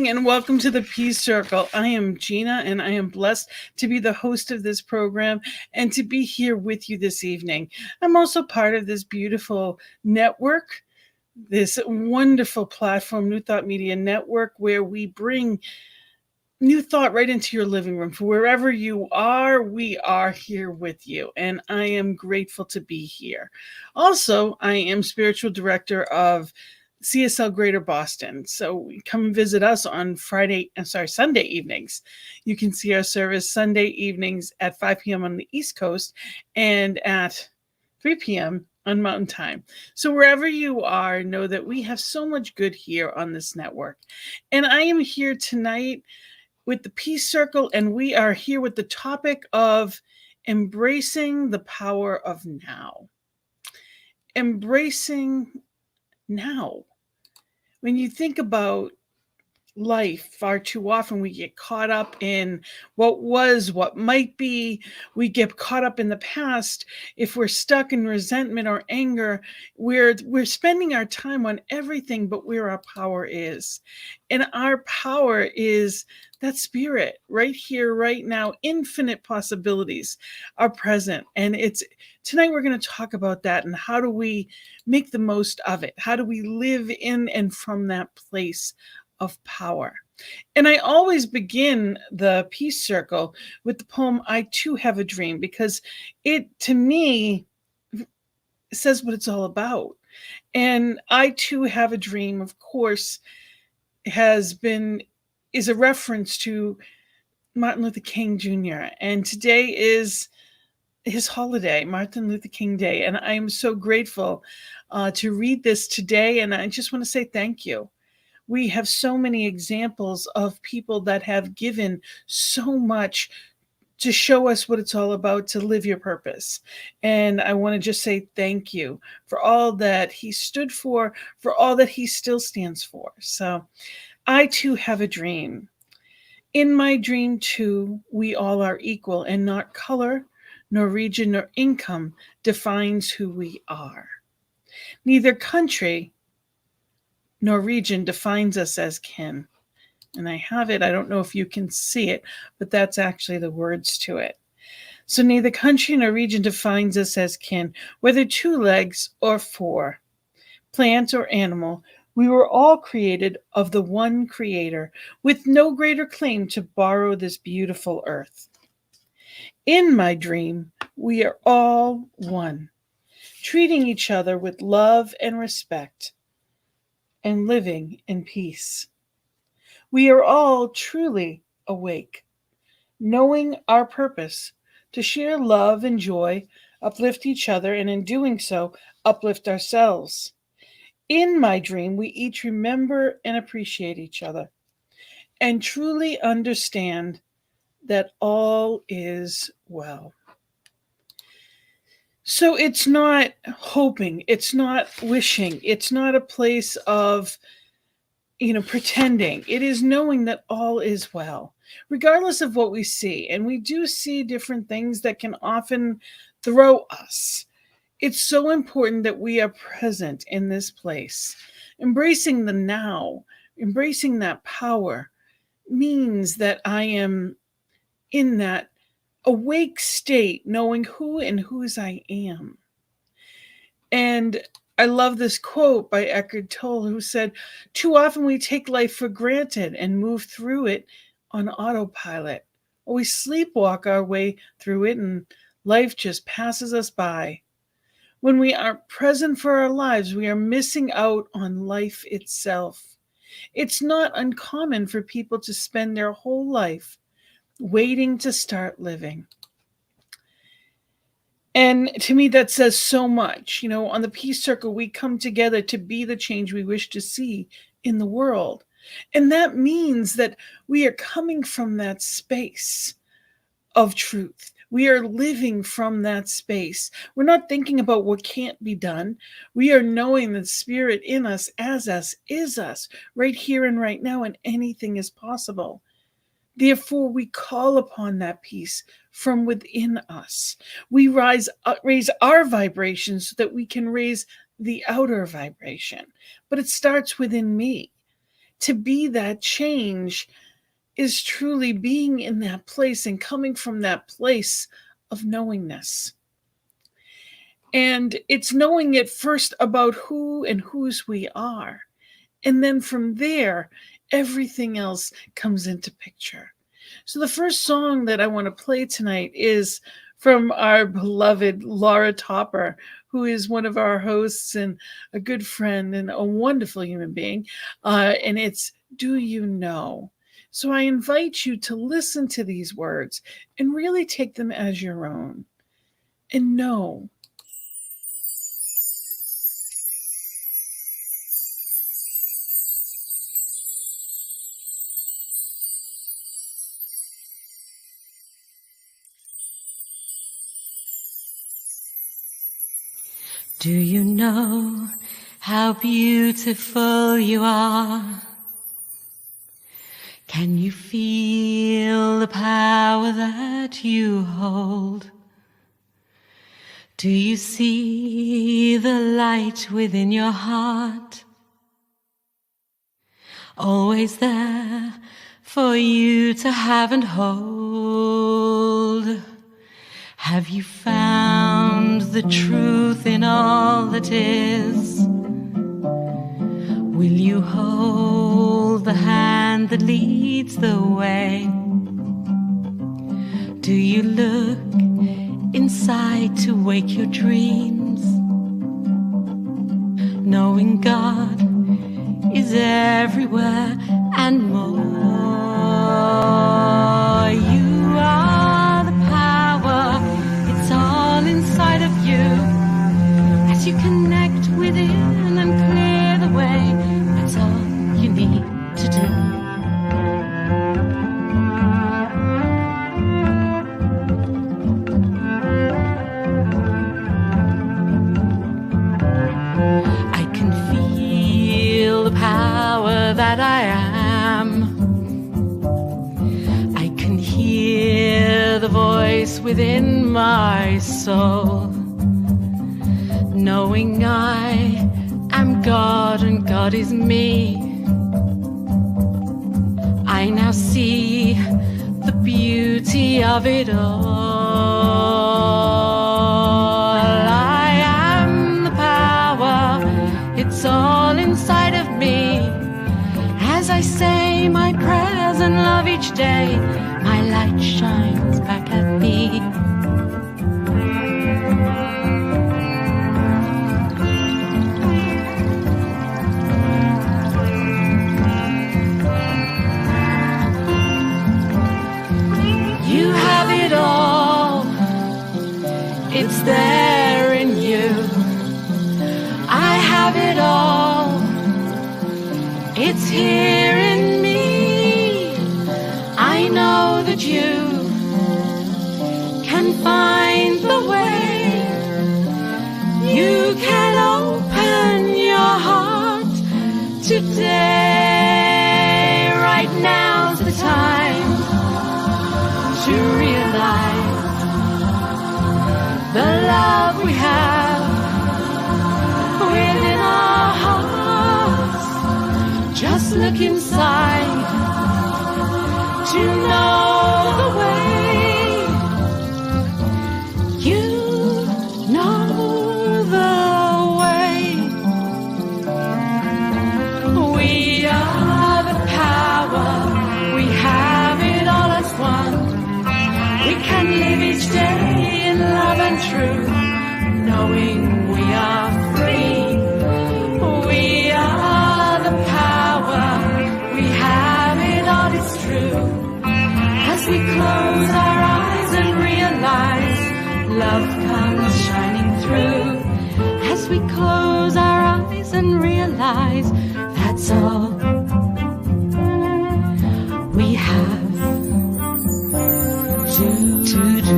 evening and welcome to the Peace Circle. I am Gina and I am blessed to be the host of this program and to be here with you this evening. I'm also part of this beautiful network, this wonderful platform, New Thought Media Network, where we bring new thought right into your living room. For wherever you are, we are here with you. And I am grateful to be here. Also, I am spiritual director of CSL Greater Boston. So come visit us on Sunday evenings. You can see our service Sunday evenings at 5 p.m. on the East Coast and at 3 p.m. on Mountain Time. So wherever you are, know that we have so much good here on this network. And I am here tonight with the Peace Circle, and we are here with the topic of embracing the power of now. Embracing now. When you think about life, far too often we get caught up in what was, what might be. We get caught up in the past. If we're stuck in resentment or anger, we're spending our time on everything but where our power is. And our power is that spirit right here, right now. Infinite possibilities are present. And tonight we're going to talk about that and how do we make the most of it? How do we live in and from that place of power? And I always begin the Peace Circle with the poem, I Too Have a Dream, because it, to me, says what it's all about. And I Too Have a Dream, of course, is a reference to Martin Luther King Jr. And today is his holiday, Martin Luther King Day. And I'm so grateful to read this today. And I just want to say thank you. We have so many examples of people that have given so much to show us what it's all about, to live your purpose. And I want to just say thank you for all that he stood for all that he still stands for. So I too have a dream. In my dream too, we all are equal, and not color, nor region, nor income defines who we are. Neither country nor region defines us as kin. And I have it, I don't know if you can see it, but that's actually the words to it. So neither country nor region defines us as kin, whether 2 legs or 4, plant or animal. We were all created of the one creator, with no greater claim to borrow this beautiful earth. In my dream, we are all one, treating each other with love and respect, and living in peace. We are all truly awake, knowing our purpose to share love and joy, uplift each other, and in doing so, uplift ourselves. In my dream, we each remember and appreciate each other and truly understand that all is well. So it's not hoping, it's not wishing, it's not a place of, pretending. It is knowing that all is well, regardless of what we see. And we do see different things that can often throw us. It's so important that we are present in this place. Embracing the now, embracing that power means that I am in that awake state, knowing who and whose I am. And I love this quote by Eckhart Tolle, who said, too often we take life for granted and move through it on autopilot. Or we sleepwalk our way through it and life just passes us by. When we aren't present for our lives, we are missing out on life itself. It's not uncommon for people to spend their whole life waiting to start living. And to me, that says so much. On the Peace Circle, we come together to be the change we wish to see in the world. And that means that we are coming from that space of truth. We are living from that space. We're not thinking about what can't be done. We are knowing that spirit in us, as us, is us, right here and right now, and anything is possible. Therefore, we call upon that peace from within us. We raise our vibrations so that we can raise the outer vibration. But it starts within me. to be that change is truly being in that place and coming from that place of knowingness. And it's knowing it first about who and whose we are. And then from there, everything else comes into picture. So the first song that I want to play tonight is from our beloved Laura Topper, who is one of our hosts and a good friend and a wonderful human being. And it's Do You Know? So I invite you to listen to these words and really take them as your own and know. Do you know how beautiful you are? Can you feel the power that you hold? Do you see the light within your heart? Always there for you to have and hold. Have you found the truth in all that is? Will you hold the hand that leads the way? Do you look inside to wake your dreams? Knowing God is everywhere and more. You are the power, it's all inside of you. As you connect within and clear the way, that's all you need to do. That I am. I can hear the voice within my soul, knowing I am God and God is me. I now see the beauty of it all. I am the power, it's all inside of me. As I say my prayers and love each day, my light shines back at me. You have it all, it's there in you. I have it all, it's here in me. I know that you can find the way. You can open your heart today. Right now's the time to realize the love we have within our hearts. Just look inside to know the way. You know the way. We are the power. We have it all as one. We can live each day in love and truth, knowing we are free. We are the power. We have it all, it's true. As we close our eyes and realize love comes shining through. As we close our eyes and realize that's all we have to do.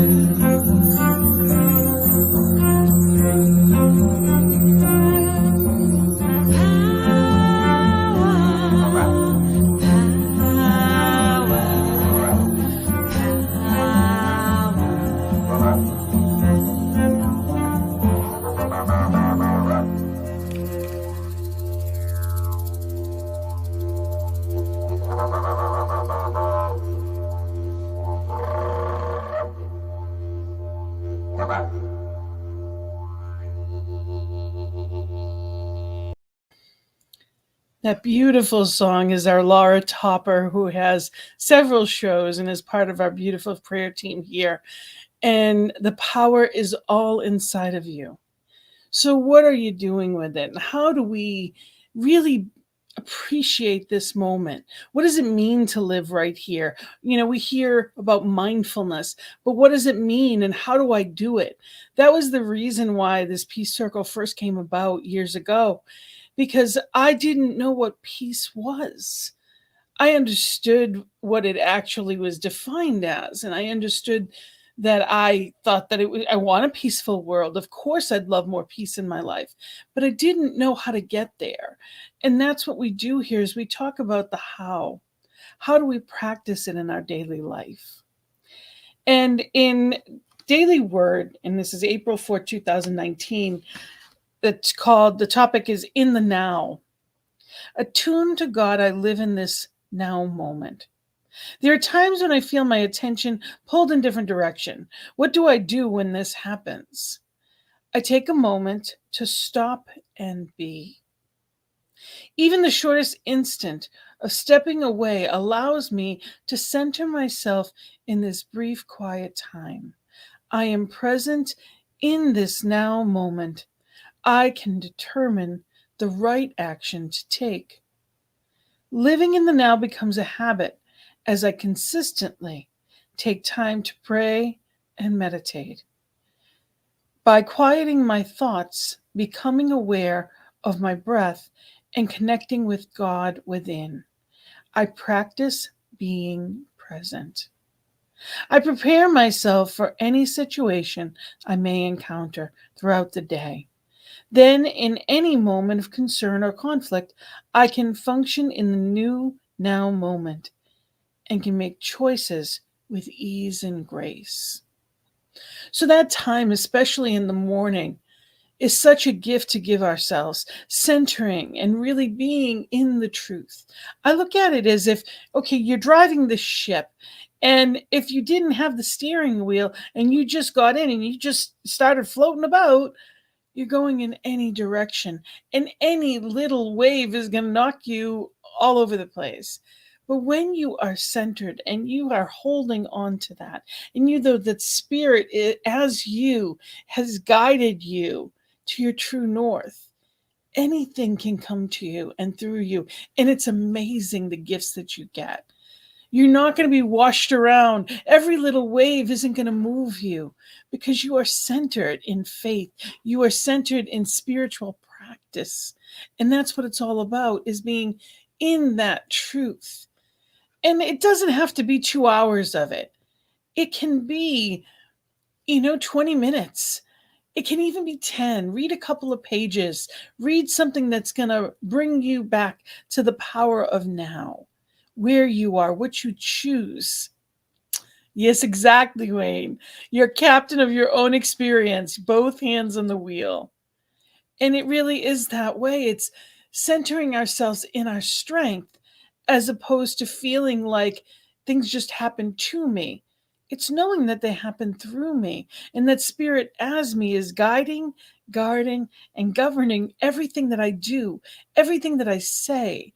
That beautiful song is our Laura Topper, who has several shows and is part of our beautiful prayer team here. And the power is all inside of you. So, what are you doing with it? And how do we really appreciate this moment? What does it mean to live right here? We hear about mindfulness, but what does it mean and how do I do it? That was the reason why this peace circle first came about years ago, because I didn't know what peace was. I understood what it actually was defined as, and I understood that I thought that I want a peaceful world. Of course, I'd love more peace in my life, but I didn't know how to get there. And that's what we do here is we talk about the how. How do we practice it in our daily life? And in Daily Word, and this is April 4th, 2019, the topic is In the Now. Attuned to God, I live in this now moment. There are times when I feel my attention pulled in different direction. What do I do when this happens? I take a moment to stop and be. Even the shortest instant of stepping away allows me to center myself in this brief, quiet time. I am present in this now moment. I can determine the right action to take. Living in the now becomes a habit as I consistently take time to pray and meditate. By quieting my thoughts, becoming aware of my breath, and connecting with God within, I practice being present. I prepare myself for any situation I may encounter throughout the day. Then, in any moment of concern or conflict, I can function in the new now moment and can make choices with ease and grace. So, that time, especially in the morning, is such a gift to give ourselves, centering and really being in the truth. I look at it as if, okay, you're driving the ship. And if you didn't have the steering wheel and you just got in and you just started floating about, you're going in any direction, and any little wave is going to knock you all over the place. But when you are centered and you are holding on to that, and you know that spirit as you has guided you to your true north, anything can come to you and through you. And it's amazing the gifts that you get. You're not going to be washed around. Every little wave isn't going to move you because you are centered in faith. You are centered in spiritual practice. And that's what it's all about, is being in that truth. And it doesn't have to be 2 hours of it. It can be, 20 minutes. It can even be 10. Read a couple of pages. Read something that's going to bring you back to the power of now, where you are, what you choose. Yes, exactly, Wayne. You're captain of your own experience, both hands on the wheel. And it really is that way. It's centering ourselves in our strength as opposed to feeling like things just happen to me. It's knowing that they happen through me and that spirit as me is guiding, guarding, and governing everything that I do, everything that I say,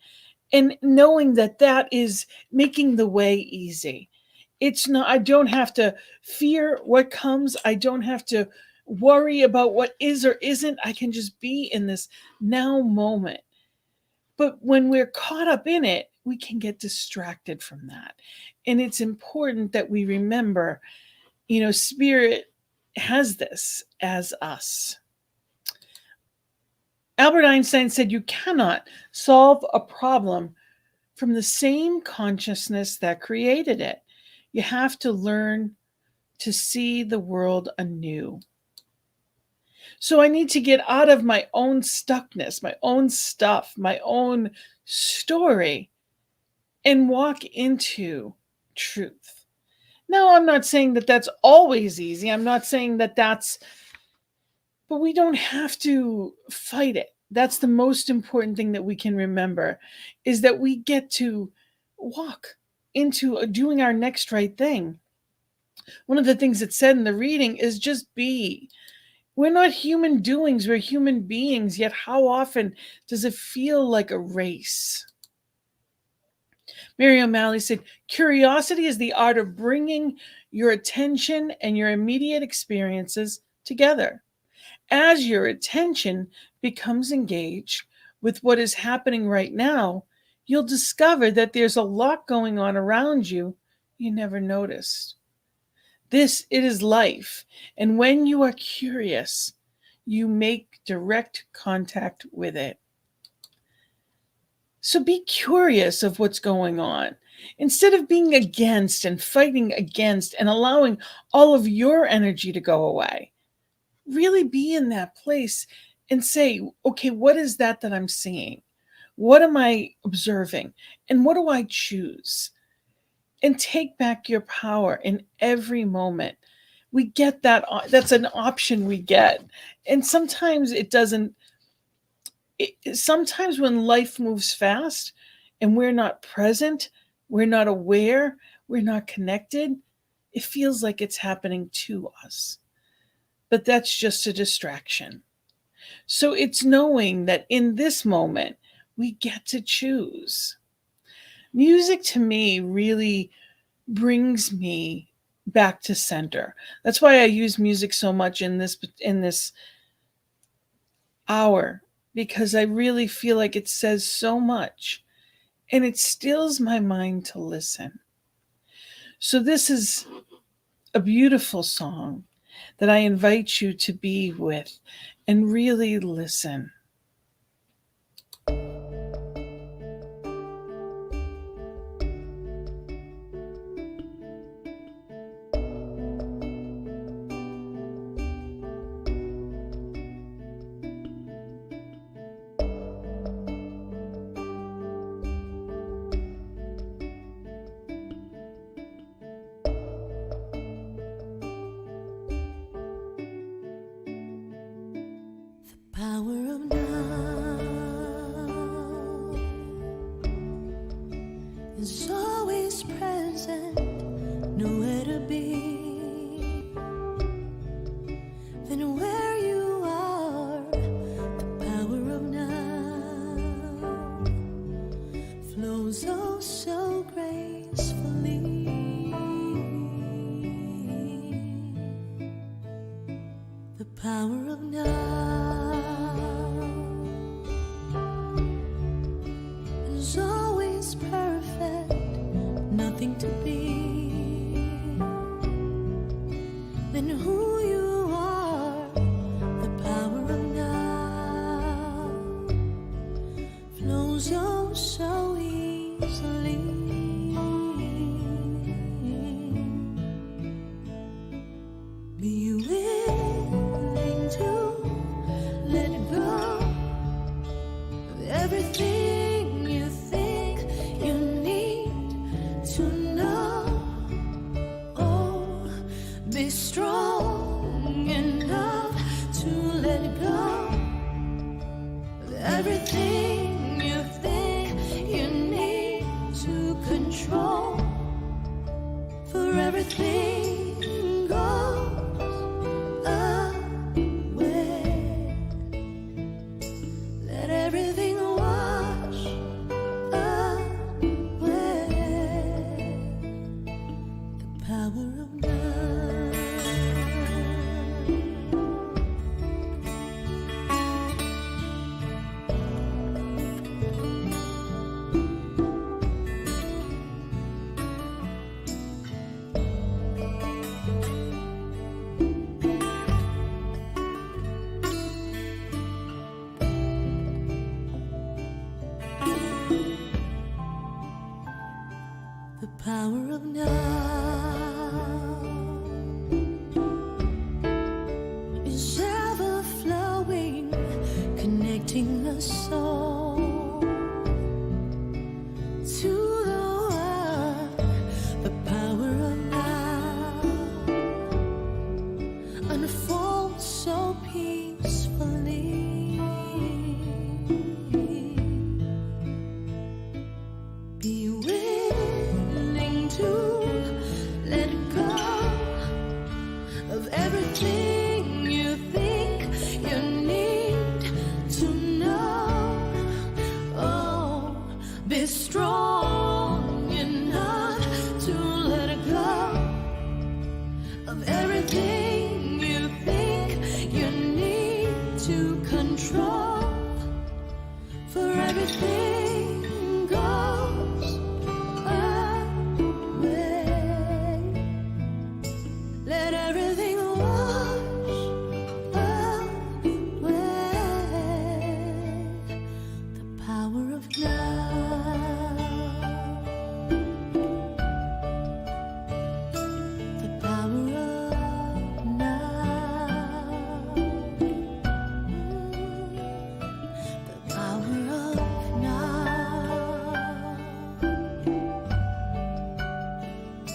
and knowing that that is making the way easy. It's not, I don't have to fear what comes. I don't have to worry about what is or isn't. I can just be in this now moment. But when we're caught up in it, we can get distracted from that. And it's important that we remember, spirit has this as us. Albert Einstein said you cannot solve a problem from the same consciousness that created it. You have to learn to see the world anew. So I need to get out of my own stuckness, my own stuff, my own story, and walk into truth. Now, I'm not saying that that's always easy. I'm not saying that but we don't have to fight it. That's the most important thing that we can remember, is that we get to walk into doing our next right thing. One of the things it said in the reading is just be. We're not human doings, we're human beings, yet how often does it feel like a race? Mary O'Malley said, curiosity is the art of bringing your attention and your immediate experiences together. As your attention becomes engaged with what is happening right now, you'll discover that there's a lot going on around you you never noticed. This, it is life. And when you are curious, you make direct contact with it. So be curious of what's going on. Instead of being against and fighting against and allowing all of your energy to go away, really be in that place and say, okay, what is that I'm seeing? What am I observing? And what do I choose? And take back your power in every moment. We get that. That's an option we get. And sometimes it doesn't. Sometimes when life moves fast and we're not present, we're not aware, we're not connected, it feels like it's happening to us. But that's just a distraction. So it's knowing that in this moment, we get to choose. Music to me really brings me back to center. That's why I use music so much in this hour, because I really feel like it says so much and it stills my mind to listen. So this is a beautiful song that I invite you to be with and really listen. Power of now is always present, nowhere to be than where you are. The power of now flows oh so gracefully. The power of now is always perfect, nothing to be than who you are. The power of now flows oh so easily. Be willing to let go of everything you think you need to know. Oh, be strong enough to let go of everything you think you need to control. For everything goes away. Let everything wash away. The power of now. The power of now is ever flowing, connecting the soul to the world. The power of now unfolds so peacefully. Be willing to let go control, for everything goes away. Let everything wash away. The power of now. The power of now. The power of now.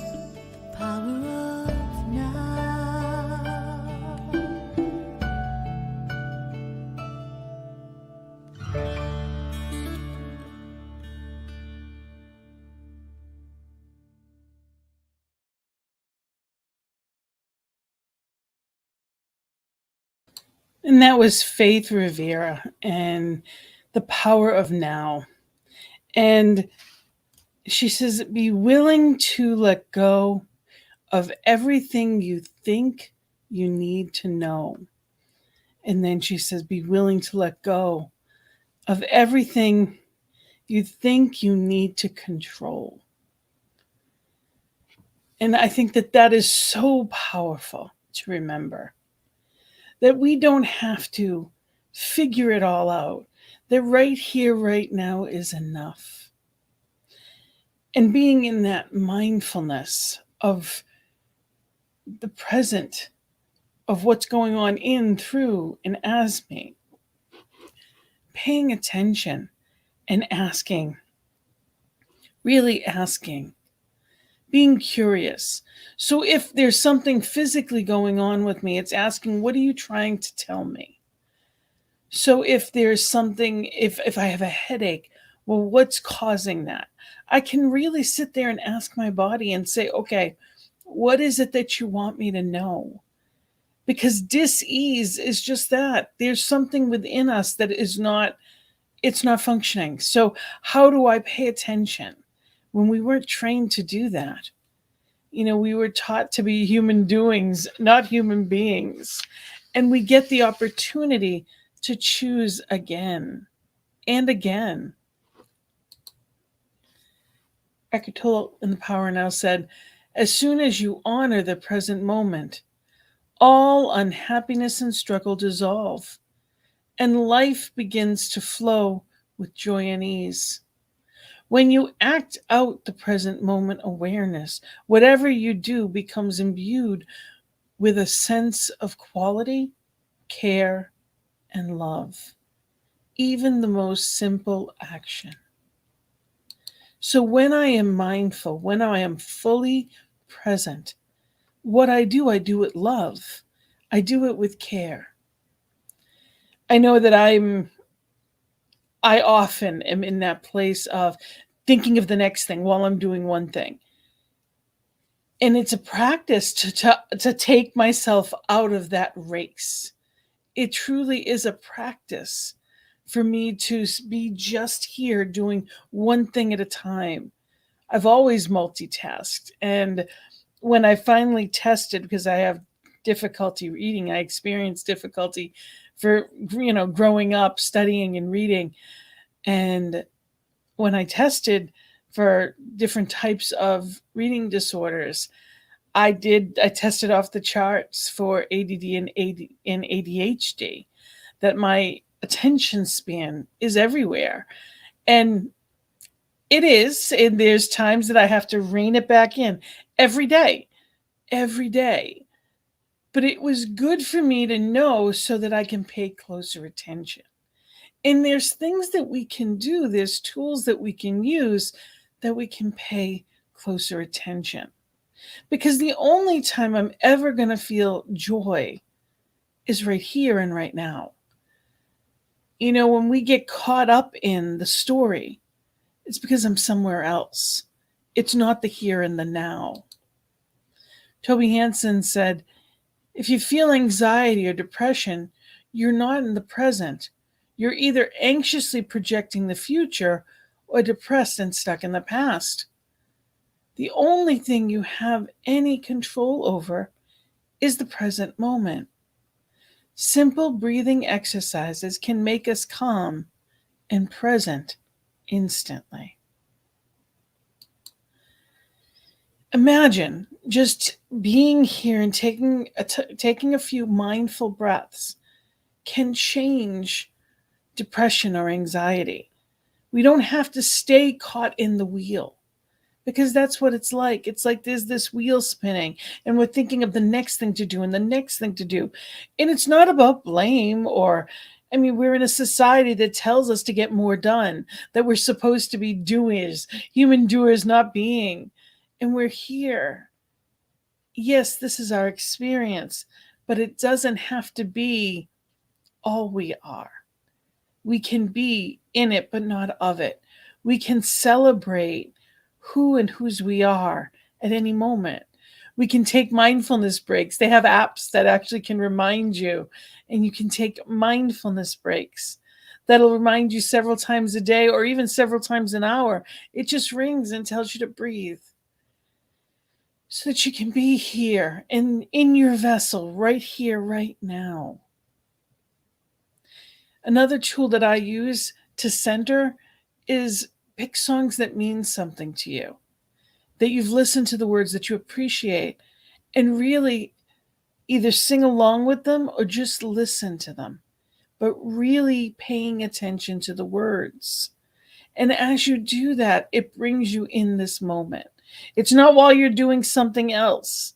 The power of now. And that was Faith Rivera and the power of now. And she says, be willing to let go of everything you think you need to know. And then she says, be willing to let go of everything you think you need to control. And I think that that is so powerful to remember that we don't have to figure it all out, that right here, right now is enough. And being in that mindfulness of the present, of what's going on in, through, and as me, paying attention and asking, really asking, being curious. So if there's something physically going on with me, it's asking, what are you trying to tell me? So if there's something, if I have a headache, well, what's causing that? I can really sit there and ask my body and say, okay, what is it that you want me to know? Because dis-ease is just that. There's something within us that is not, it's not functioning. So how do I pay attention when we weren't trained to do that? You know, we were taught to be human doings, not human beings. And we get the opportunity to choose again and again. Eckhart Tolle in The Power Now said, as soon as you honor the present moment, all unhappiness and struggle dissolve, and life begins to flow with joy and ease. When you act out the present moment awareness, whatever you do becomes imbued with a sense of quality, care, and love, even the most simple action. So when I am mindful, when I am fully present, what I do with love. I do it with care. I know that I often am in that place of thinking of the next thing while I'm doing one thing. And it's a practice to take myself out of that race. It truly is a practice for me to be just here doing one thing at a time. I've always multitasked. And when I finally tested, because I have difficulty reading, I experienced difficulty for, growing up, studying and reading. And when I tested for different types of reading disorders, I tested off the charts for ADD and ADHD, that my attention span is everywhere. And it is, and there's times that I have to rein it back in every day. But it was good for me to know so that I can pay closer attention. And there's things that we can do, there's tools that we can use that we can pay closer attention. Because the only time I'm ever going to feel joy is right here and right now. You know, when we get caught up in the story, it's because I'm somewhere else. It's not the here and the now. Toby Hansen said, if you feel anxiety or depression, you're not in the present. You're either anxiously projecting the future or depressed and stuck in the past. The only thing you have any control over is the present moment. Simple breathing exercises can make us calm and present instantly. Imagine just being here and taking a few mindful breaths can change depression or anxiety. We don't have to stay caught in the wheel, because that's what it's like. It's like there's this wheel spinning and we're thinking of the next thing to do and the next thing to do. And it's not about blame we're in a society that tells us to get more done, that we're supposed to be doers, human doers, not being. And we're here. Yes, this is our experience, but it doesn't have to be all we are. We can be in it, but not of it. We can celebrate who and whose we are at any moment. We can take mindfulness breaks. They have apps that actually can remind you, and you can take mindfulness breaks that'll remind you several times a day or even several times an hour. It just rings and tells you to breathe so that you can be here and in your vessel right here, right now. Another tool that I use to center is pick songs that mean something to you, that you've listened to the words, that you appreciate, and really either sing along with them or just listen to them, but really paying attention to the words. And as you do that, it brings you in this moment. It's not while you're doing something else.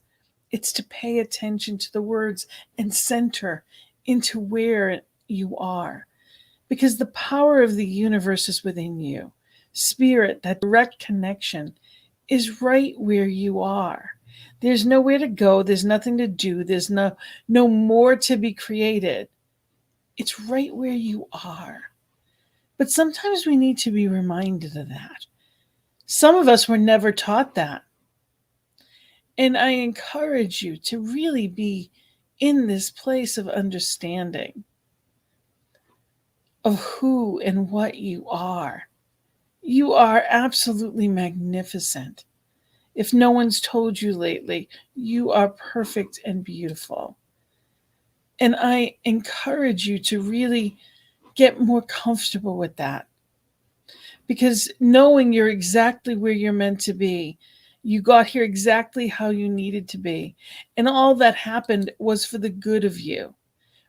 It's to pay attention to the words and center into where you are, because the power of the universe is within you. Spirit, that direct connection, is right where you are. There's nowhere to go. There's nothing to do. There's no more to be created. It's right where you are. But sometimes we need to be reminded of that. Some of us were never taught that. And I encourage you to really be in this place of understanding of who and what you are. You are absolutely magnificent. If no one's told you lately, you are perfect and beautiful. And I encourage you to really get more comfortable with that. Because knowing you're exactly where you're meant to be, you got here exactly how you needed to be. And all that happened was for the good of you.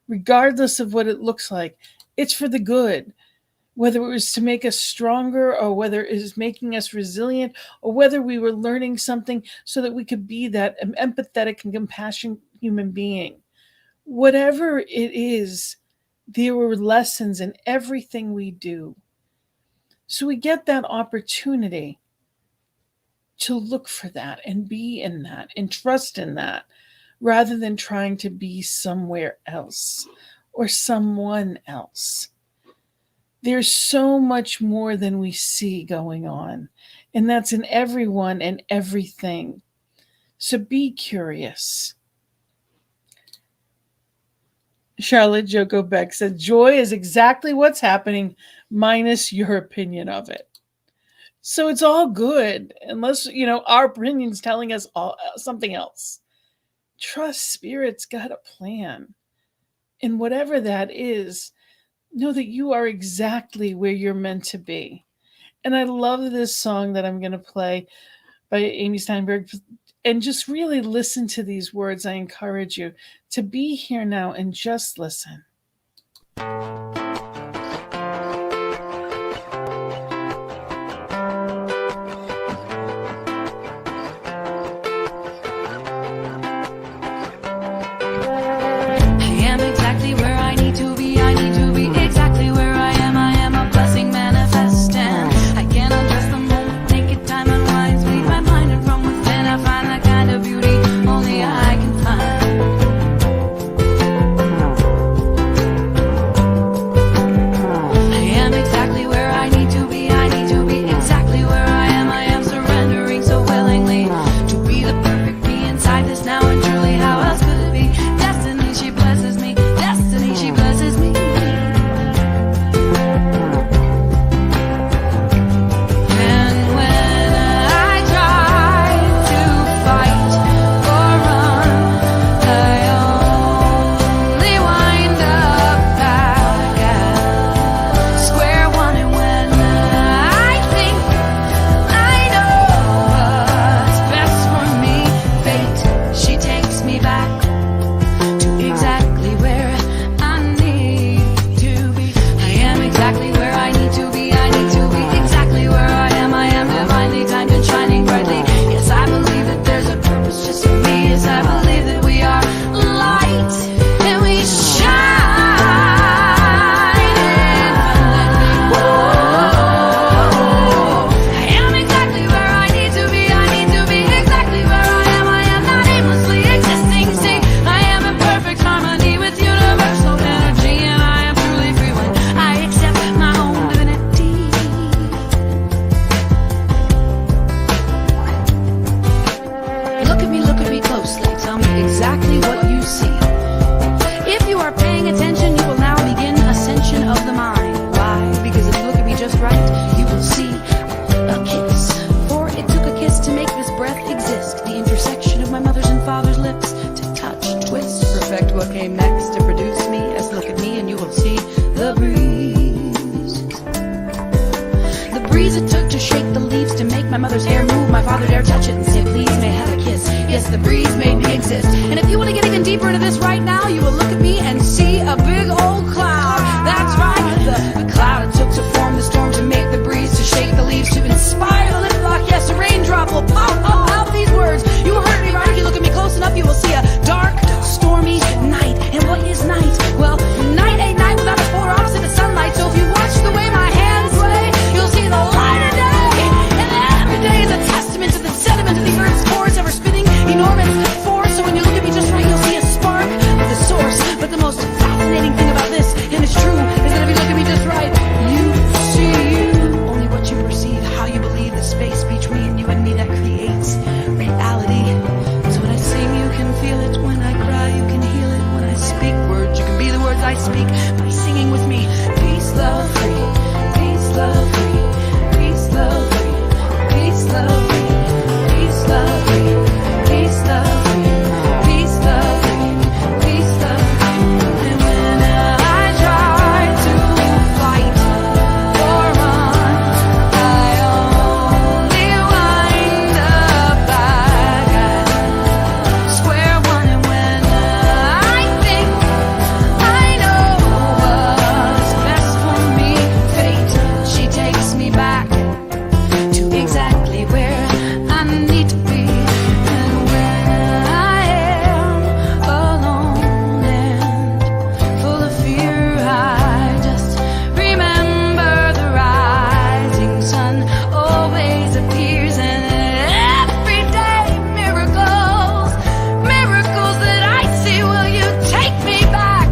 Regardless of what it looks like, it's for the good. Whether it was to make us stronger, or whether it is making us resilient, or whether we were learning something so that we could be that empathetic and compassionate human being. Whatever it is, there were lessons in everything we do. So we get that opportunity to look for that and be in that and trust in that, rather than trying to be somewhere else or someone else. There's so much more than we see going on, and that's in everyone and everything. So be curious. Charlotte Joko Beck said, joy is exactly what's happening, minus your opinion of it. So it's all good, unless, our opinion's telling us something else. Trust Spirit's got a plan. And whatever that is, know that you are exactly where you're meant to be. And I love this song that I'm going to play by Amy Steinberg. And just really listen to these words. I encourage you to be here now and just listen. attention, you will now begin ascension of the mind. Why? Because if you look at me just right, you will see a kiss. For it took a kiss to make this breath exist. The intersection of my mother's and father's lips to touch, twist, perfect what came next to produce me. As look at me and you will see the breeze. The breeze it took to shake the leaves to make my mother's hair move. My father dare touch it and say, please may I have a kiss. Yes, the breeze made me exist. And if you want to get even deeper into this right now, you will look at me and see a big old cloud. That's right, the cloud it took to form the storm, to make the breeze, to shake the leaves, to inspire the lip lock. Yes, a raindrop will pop up out these words. You will heard me right. If you look at me close enough, you will see a dark, stormy night. And what is night? Well, night ain't night without its polar opposite of sunlight. So if you watch the way my hands sway, you'll see the light of day. And every day is a testament to the sediment of the earth's force, ever spinning enormous force. So when you look at me just right, you'll see a spark of the source. But the most fascinating thing about this, and it's true, is that if you look at me just right, you see you. Only what you perceive, how you believe, the space between you and me that creates reality. So when I sing, you can feel it. When I cry, you can heal it. When I speak words, you can be the words I speak by singing with me. Peace, love, free. Peace, love, free. Peace, love, free. Peace, love, free. Peace, love, free. Peace, love, free. Peace, love, free. Peace, love, free. And when I try to fight or run, I only wind up back at square one. And when I think I know what's best for me, fate, she takes me back to exactly where I need to be. And when I am alone and full of fear, I just remember the rising sun always appears. And every day miracles, miracles that I see. Will you take me back?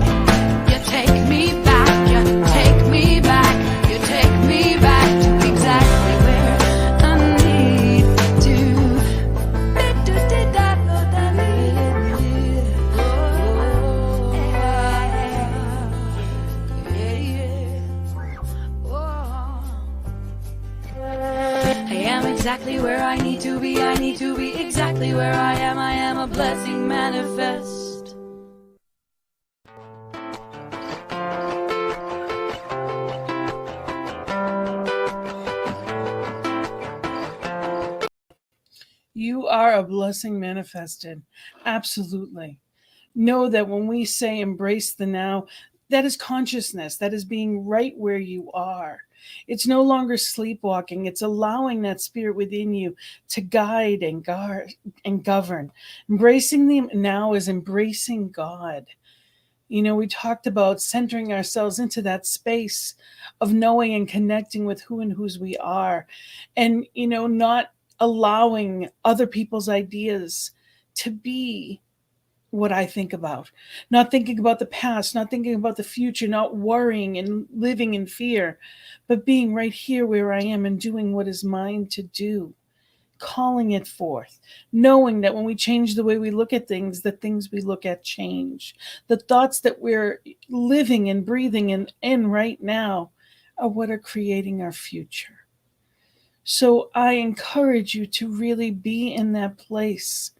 You take me back, you take me back, you take me back to exactly where I need to. I am exactly where I need to be. I need to be exactly where I am. I am a blessing manifest. You are a blessing manifested. Absolutely. Know that when we say embrace the now, that is consciousness. That is being right where you are. It's no longer sleepwalking. It's allowing that spirit within you to guide and guard and govern. Embracing the now is embracing God. You know, we talked about centering ourselves into that space of knowing and connecting with who and whose we are. And, you know, not allowing other people's ideas to be what I think about, not thinking about the past, not thinking about the future, not worrying and living in fear, but being right here where I am and doing what is mine to do, calling it forth, knowing that when we change the way we look at things, the things we look at change. The thoughts that we're living and breathing in right now are what are creating our future. So I encourage you to really be in that place,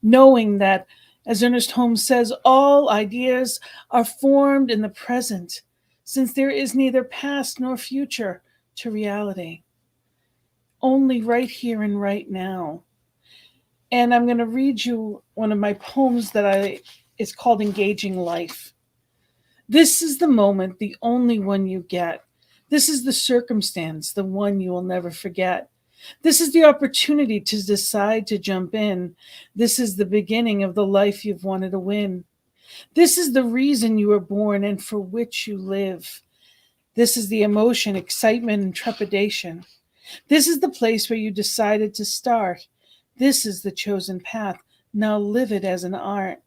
knowing that, as Ernest Holmes says, all ideas are formed in the present, since there is neither past nor future to reality. Only right here and right now. And I'm going to read you one of my poems it's called Engaging Life. This is the moment, the only one you get. This is the circumstance, the one you will never forget. This is the opportunity to decide to jump in. This is the beginning of the life you've wanted to win. This is the reason you were born and for which you live. This is the emotion, excitement, and trepidation. This is the place where you decided to start. This is the chosen path. Now live it as an art.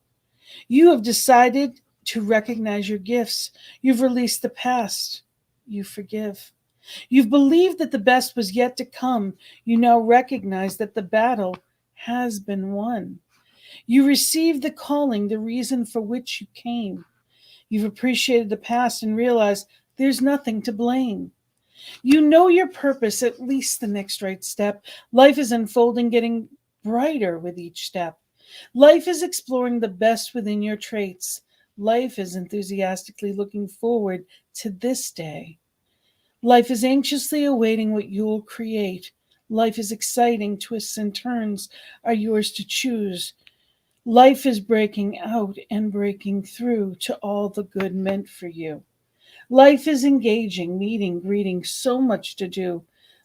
You have decided to recognize your gifts. You've released the past. You forgive. You've believed that the best was yet to come. You now recognize that the battle has been won. You received the calling, the reason for which you came. You've appreciated the past and realized there's nothing to blame. You know your purpose, at least the next right step. Life is unfolding, getting brighter with each step. Life is exploring the best within your traits. Life is enthusiastically looking forward to this day. Life is anxiously awaiting what you will create. Life is exciting. Twists and turns are yours to choose. Life is breaking out and breaking through to all the good meant for you. Life is engaging, meeting, greeting, so much to do.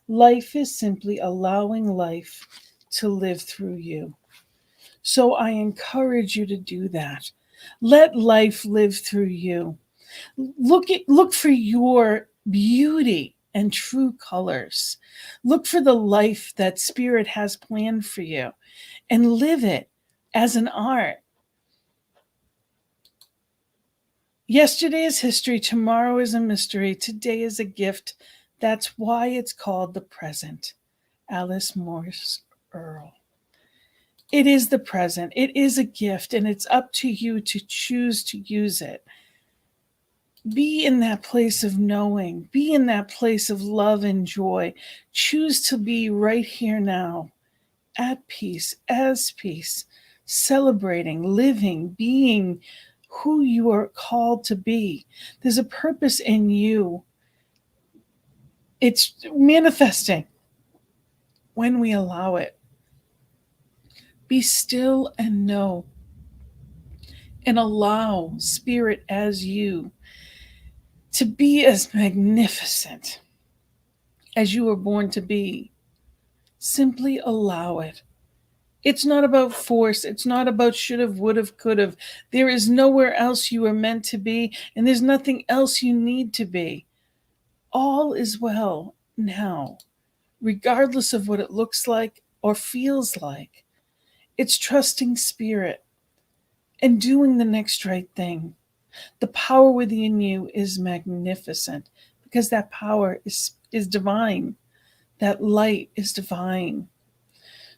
Life is simply allowing life to live through you. So I encourage you to do that. Let life live through you. Look for your beauty and true colors. Look for the life that Spirit has planned for you and live it as an art. Yesterday is history, tomorrow is a mystery, today is a gift. That's why it's called the present. Alice Morse Earl. It is the present. It is a gift, and it's up to you to choose to use it. Be in that place of knowing. Be in that place of love and joy. Choose to be right here now, at peace, as peace, celebrating, living, being who you are called to be. There's a purpose in you. It's manifesting when we allow it. Be still and know, and allow Spirit as you to be as magnificent as you were born to be. Simply allow it. It's not about force. It's not about should have, would have, could have. There is nowhere else you are meant to be, and there's nothing else you need to be. All is well now, regardless of what it looks like or feels like. It's trusting Spirit and doing the next right thing. The power within you is magnificent because that power is divine. That light is divine.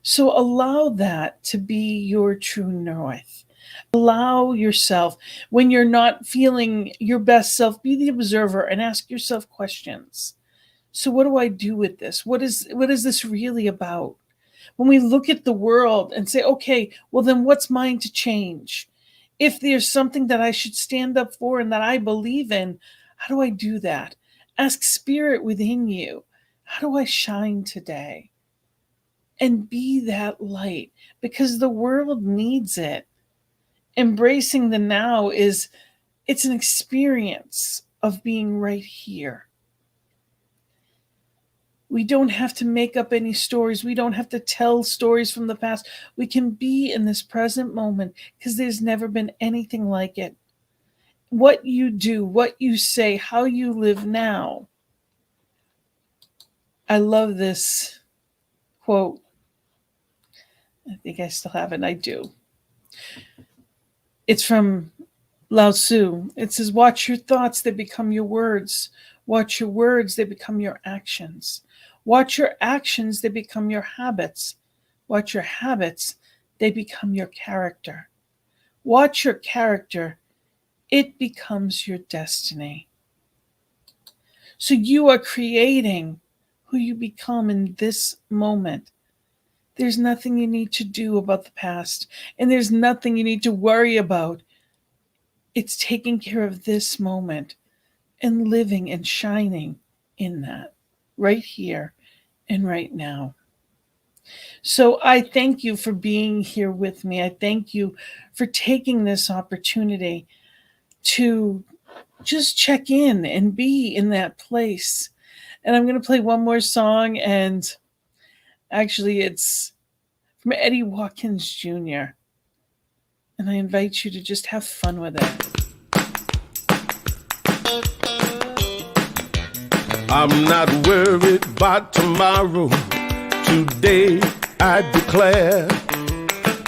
So allow that to be your true north. Allow yourself, when you're not feeling your best self, be the observer and ask yourself questions. So what do I do with this? What is this really about? When we look at the world and say, okay, well then what's mine to change? If there's something that I should stand up for and that I believe in, how do I do that? Ask Spirit within you, how do I shine today? And be that light, because the world needs it. Embracing the now it's an experience of being right here. We don't have to make up any stories. We don't have to tell stories from the past. We can be in this present moment because there's never been anything like it. What you do, what you say, how you live now. I love this quote. I think I still have it. I do. It's from Lao Tzu. It says, watch your thoughts, they become your words. Watch your words, they become your actions. Watch your actions, they become your habits. Watch your habits, they become your character. Watch your character, it becomes your destiny. So you are creating who you become in this moment. There's nothing you need to do about the past, and there's nothing you need to worry about. It's taking care of this moment and living and shining in that right here and right now. So I thank you for being here with me. I thank you for taking this opportunity to just check in and be in that place. And I'm going to play one more song, and actually it's from Eddie Watkins Jr. And I invite you to just have fun with it. I'm not worried about tomorrow. Today I declare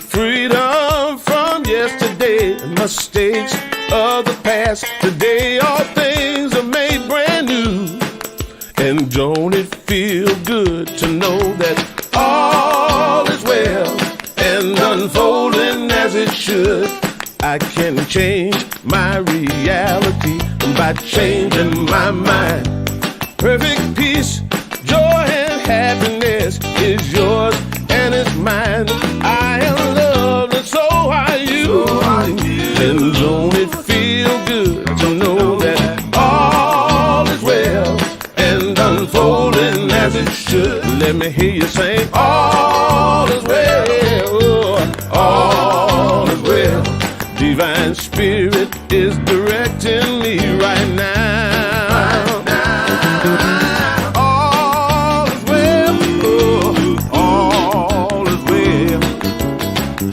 freedom from yesterday, mistakes of the past. Today all things are made brand new. And don't it feel good to know that all is well and unfolding as it should? I can change my reality by changing my mind. Perfect peace, joy, and happiness is yours and it's mine. I am loved and so are you. And don't it feel good to know that all is well and unfolding as it should? Let me hear you sing, all is well, all is well. Divine Spirit is directing me right now. All is well, all is well,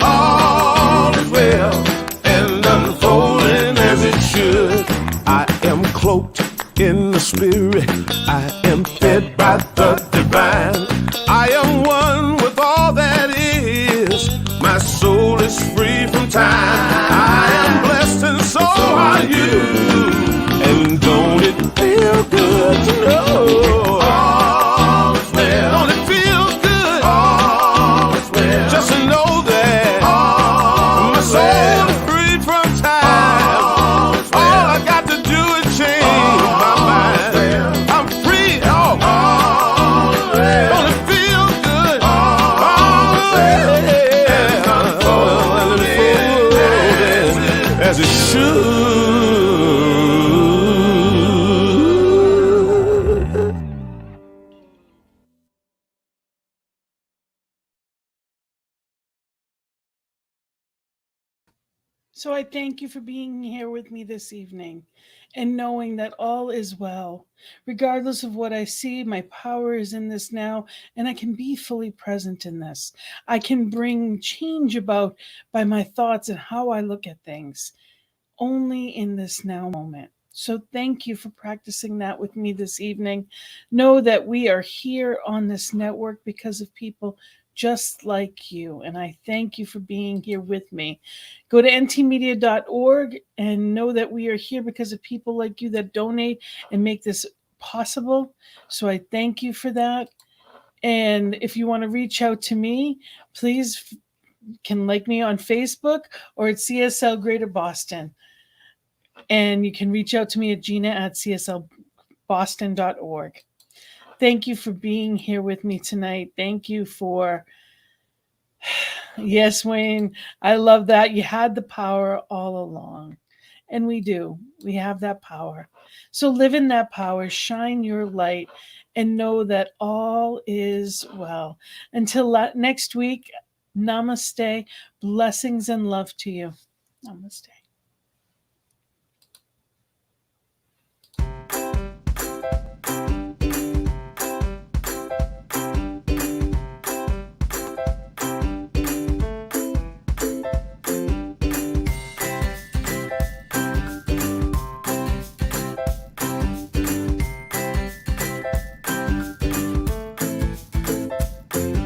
all is well, and unfolding as it should. I am cloaked in the Spirit, I am fed by the divine. I am one with all that is, my soul is free from time. I am blessed and so are you. And don't it feel good to know all is well? Don't it feel good? All is well. Just to know that my soul is free from time. All I got to do is change my mind. I'm free. All is well. Don't it feel good? All is well. As it should. So I thank you for being here with me this evening and knowing that all is well. Regardless of what I see, my power is in this now, and I can be fully present in this. I can bring change about by my thoughts and how I look at things, only in this now moment. So thank you for practicing that with me this evening. Know that we are here on this network because of people just like you, and I thank you for being here with me. Go to ntmedia.org and know that we are here because of people like you that donate and make this possible. So I thank you for that. And if you want to reach out to me, please can like me on Facebook or at CSL Greater Boston. And you can reach out to me at Gina at cslboston.org. Thank you for being here with me tonight. Thank you for, yes, Wayne, I love that. You had the power all along. And we do. We have that power. So live in that power, shine your light, and know that all is well. Until next week, namaste, blessings and love to you. Namaste.